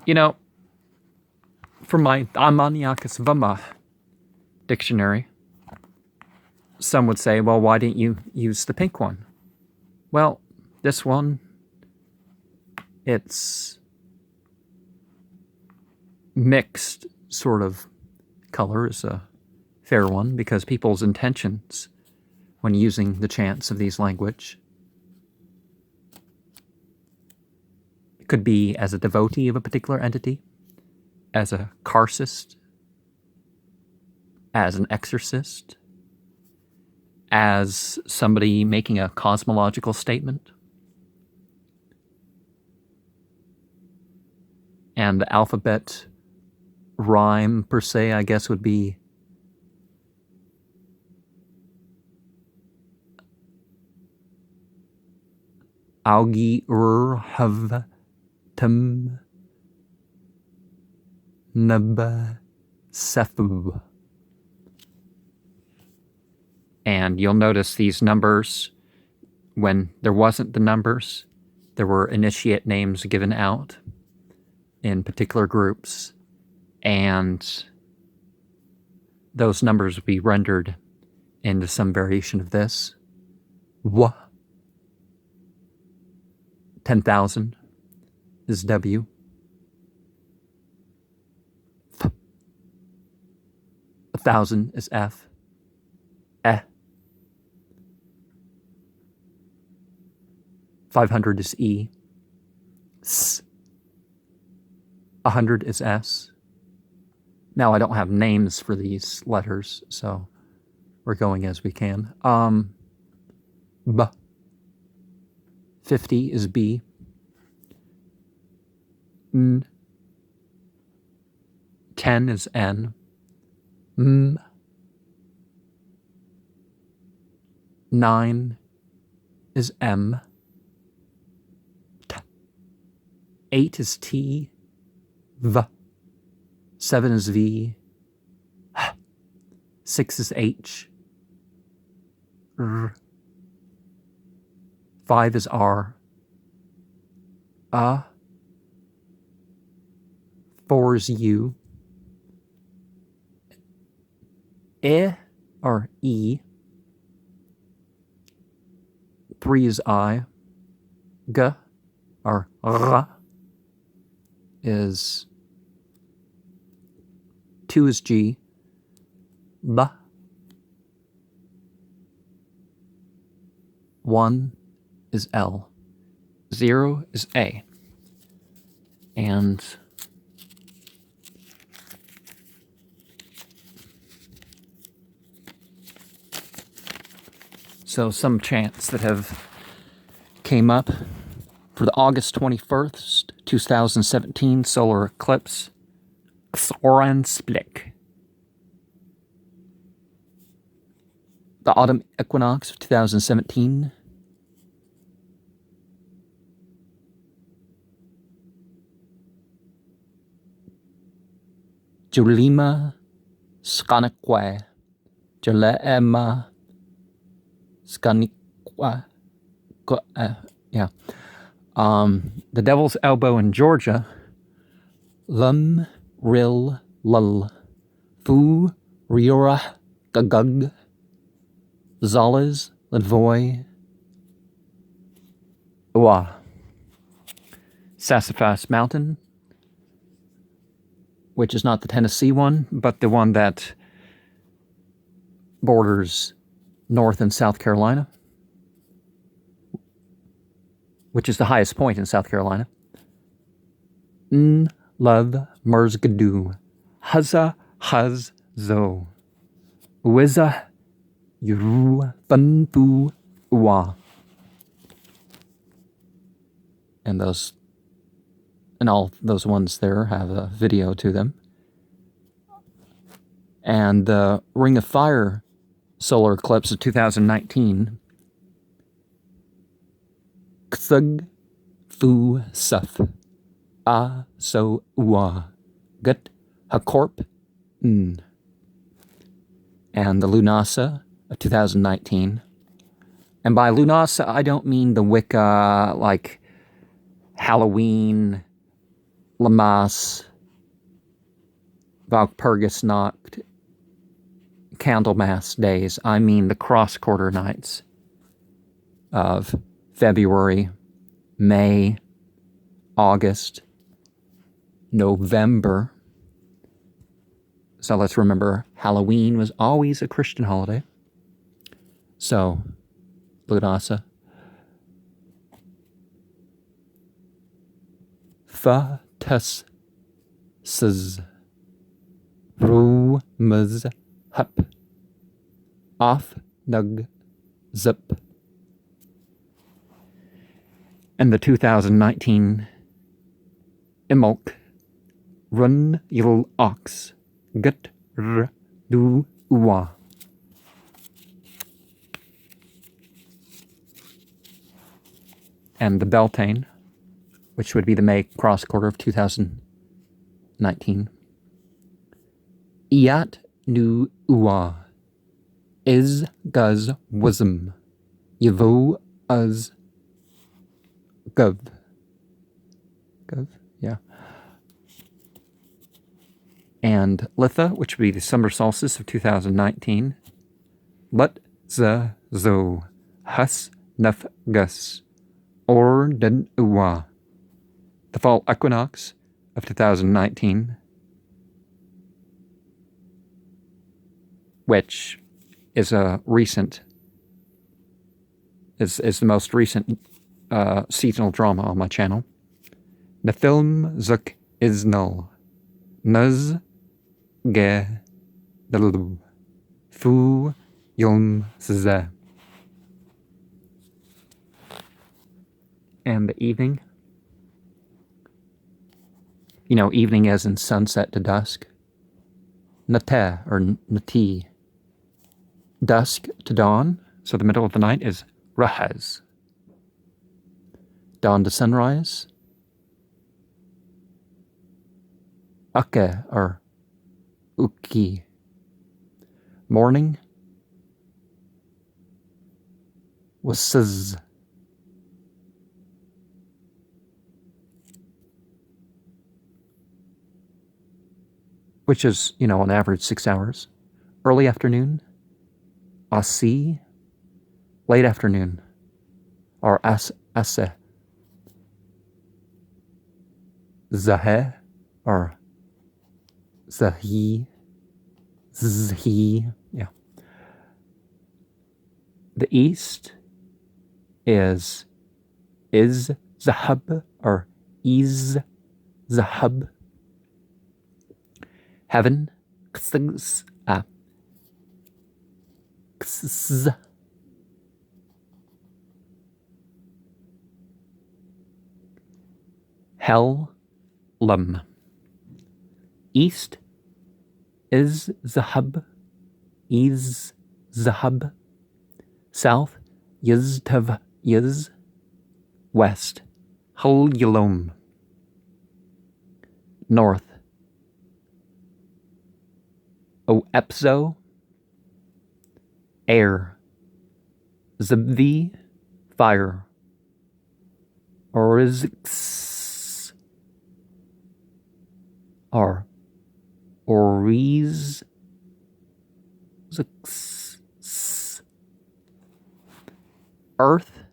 You know, from my Daemoniacus Vmmh dictionary, some would say, well, why didn't you use the pink one? Well, this one, it's mixed sort of color is a fair one because people's intentions when using the chants of these language could be as a devotee of a particular entity, as a karcist, as an exorcist, as somebody making a cosmological statement. And the alphabet rhyme, per se, I guess, would be Augi Hav Tum Nub Sefub. And you'll notice these numbers, when there wasn't the numbers, there were initiate names given out in particular groups, and those numbers would be rendered into some variation of this. 10,000 is W. 1,000 is F. 500 is E. 100 is S. Now I don't have names for these letters, so we're going as we can. B. 50 is B. N. 10 is N. M. 9 is M. 8 is T. V. 7 is V. 6 is H. R. 5 is R. 4 is U. Or E. 3 is I. G or R is 2 is G. B. 1 is L. 0 is A. And so some chants that have came up for the August 21st, 2017 solar eclipse. Xoransplik. The autumn equinox of 2017. Julima Skanakwe. Julema Skanikwa. Yeah. The Devil's Elbow in Georgia. Lum Ril Lull. Fu Riora Gagug. Zales Ledvoy. Uwa. Sassafras Mountain, which is not the Tennessee one, but the one that borders North and South Carolina, which is the highest point in South Carolina. N Love Merzgadu. Huzza Huz Zo. Uiza Yuru Bunfu Uwa. And all those ones there have a video to them. And the Ring of Fire solar eclipse of 2019. Ksug Fu Suf. A So Uwa. Gut Hakorp N. And the Lunasa of 2019. And by Lunasa, I don't mean the Wicca, like Halloween Lammas, Valpurgis Nacht, Candlemas days. I mean the cross-quarter nights of February, May, August, November. So let's remember, Halloween was always a Christian holiday. So, Lunasa. Fa tus sz ru muz hup off nug zip. And the 2019 Imulk Run Yil Ox Gut R Du Uwa. And the Beltane, which would be the May cross quarter of 2019. Iat Nu Uwa Is Guz Wism Yavo Uz Gov. Gov, yeah. And Litha, which would be the summer solstice of 2019. Lut Za Zo Hus Nuf Gus Or Den Uwa. The fall equinox of 2019, which is the most recent seasonal drama on my channel. The film Zuk Isnul Nuz Ge Dalu Fu Yom Ze. And the evening, evening as in sunset to dusk. Nate or nati. Dusk to dawn, so the middle of the night is rahaz. Dawn to sunrise. Ake or uki. Morning was which is, on average 6 hours. Early afternoon, asi. Late afternoon, or ase. Zahe, or zahi. Zhi, yeah. The east is zahab, or is zahab. Heaven, ks, hell, lum. East is zahab, is zahab. South, yiztav, yiz. West, hul yalom. North, O epzo, air. Zibvi, fire. Orizx, or oriz, earth,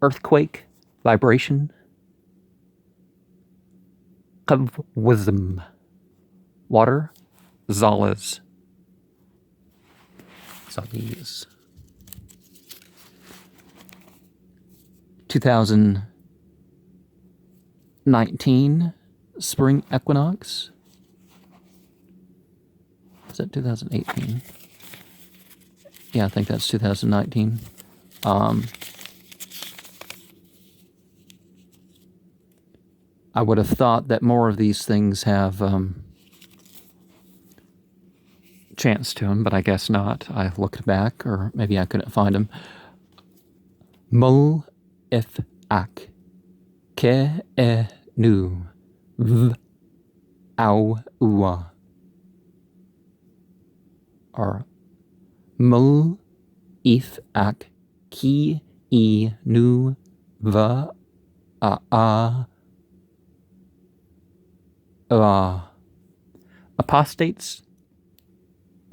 earthquake, vibration. Kavwism, water. Zalas. Zalis. 2019 spring equinox. Is that 2018? Yeah, I think that's 2019. I would have thought that more of these things have chance to them, but I guess not. I looked back, or maybe I couldn't find them. Mul if ak ke e nu v au ua, or mul if ak ki e nu va a Apostates,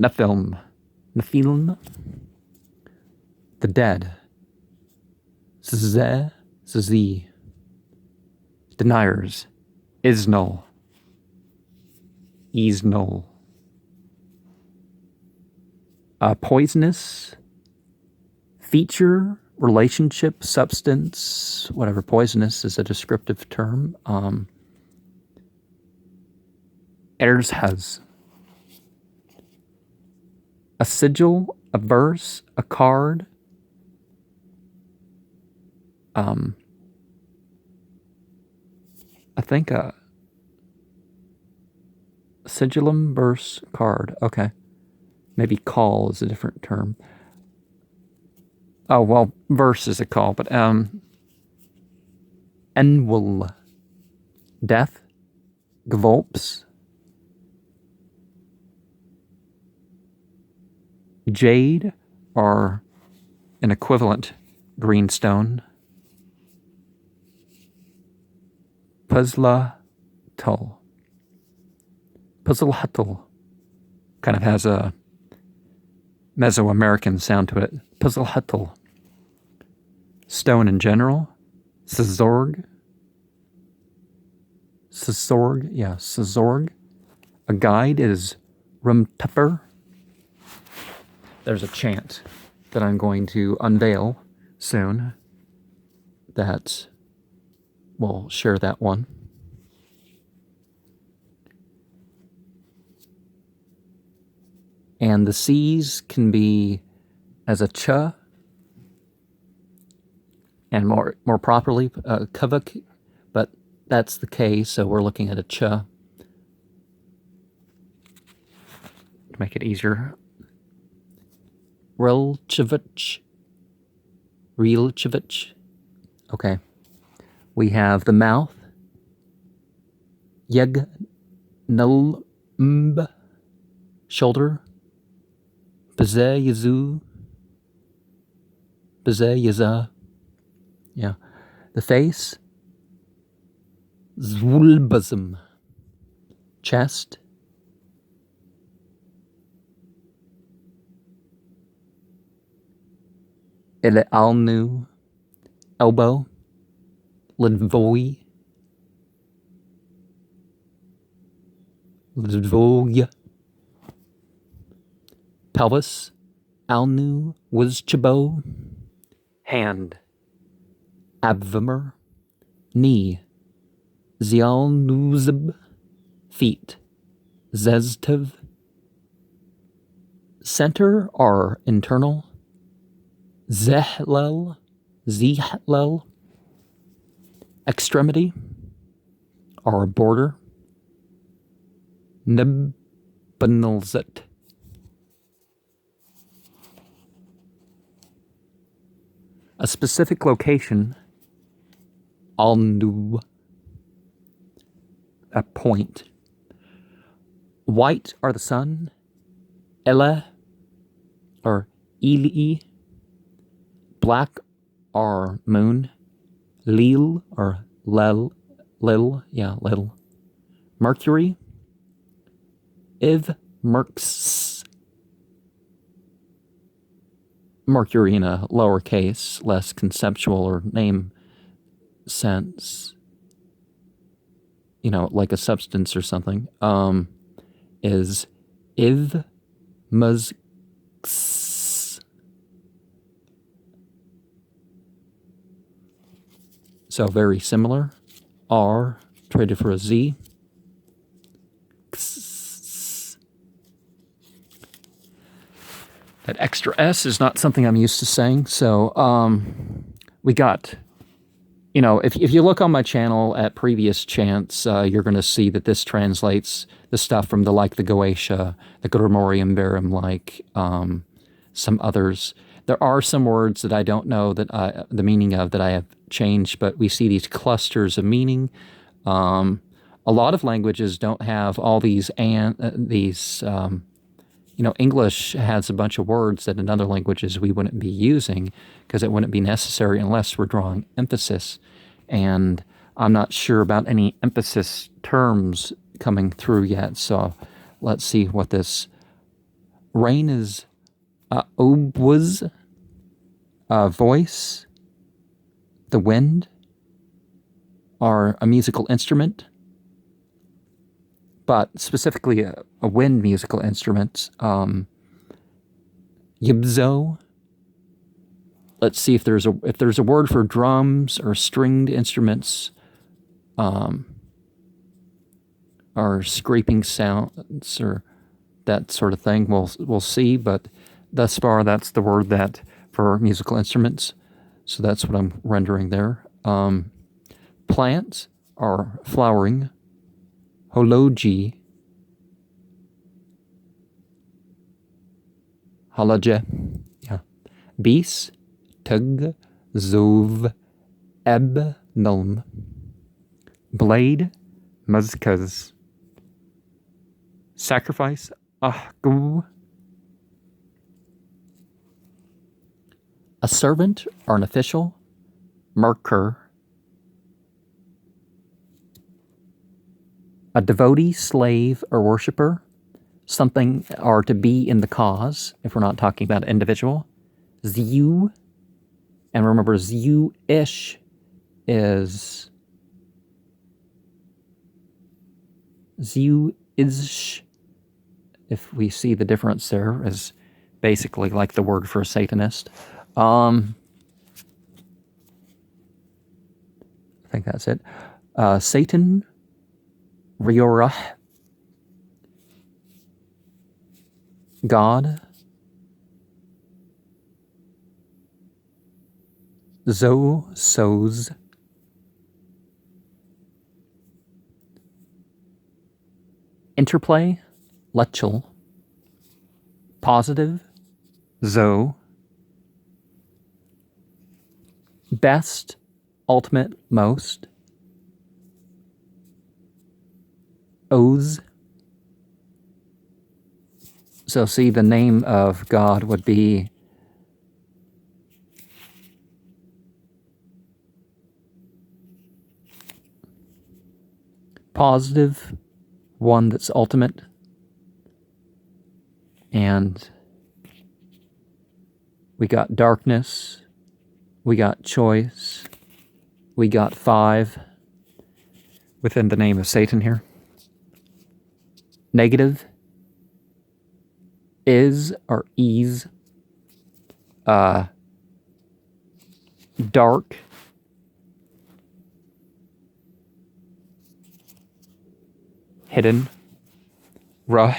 Nephilim, the dead, Zeh, deniers, Isnul, poisonous, feature, relationship, substance, whatever. Poisonous is a descriptive term. Erzhaz, a sigil, a verse, a card. I think a sigillum, verse, card. Okay. Maybe call is a different term. Oh, well, verse is a call, but Enwul, death, Gvolps, jade, or an equivalent greenstone, Puzzlehatl kind of has a Mesoamerican sound to it. Puzzlehatl. Stone in general. Szorg. A guide is Rumtupper. There's a chant that I'm going to unveil soon that will share that one. And the C's can be as a ch, and more properly kavuk, but that's the K, so we're looking at a ch to make it easier. Relchevich. Okay. We have the mouth. Yeg nulmb, shoulder. Yaza. Yeah. The face. Zwulbazm, chest. Ele alnu, elbow. Lidvoy. Pelvis. Alnu, Wizchabo. Hand. Abvimer. Knee. Zialnuzib. Feet. Zeztev. Center or internal. Zehlel. Extremity or border. Nibbanelzet. A specific location. Alnu. A point. White are the sun. Ele or Ili. Black are moon. Lil or Lil. Mercury. Merx. Mercury in a lowercase, less conceptual or name sense. Like a substance or something. Is Muz. So very similar. R traded for a Z. That extra S is not something I'm used to saying. So we got, if you look on my channel at previous chants, you're going to see that this translates the stuff from the Goetia, the Grimorium Verum, some others. There are some words that I don't know that the meaning of that I have changed, but we see these clusters of meaning. A lot of languages don't have all these English has a bunch of words that in other languages we wouldn't be using because it wouldn't be necessary unless we're drawing emphasis. And I'm not sure about any emphasis terms coming through yet. So let's see what this rain is. Obwas, voice, the wind are a musical instrument, but specifically a wind musical instrument. Yibzo. Let's see if there's a word for drums or stringed instruments, or scraping sounds or that sort of thing. We'll see, but thus far that's the word that for musical instruments. So that's what I'm rendering there. Plants are flowering. Holoji. Halaje. Yeah. Beast. Tug. Zov. Eb. Nulm. Blade. Muzkaz. Sacrifice. Ahgu. A servant or an official. Merkur. A devotee, slave, or worshiper. Something or to be in the cause, if we're not talking about individual. Ziu. And remember, Ziu-ish is Ziu-ish. If we see the difference there, is basically like the word for a Satanist. I think that's it. Satan, Riorah, God, Soz, interplay, Lechel, positive, Zo, best, ultimate, most, Oz. So see, the name of God would be positive, one that's ultimate, and we got darkness, we got choice, we got 5 within the name of Satan here. Negative is or ease, dark, hidden, Ruh,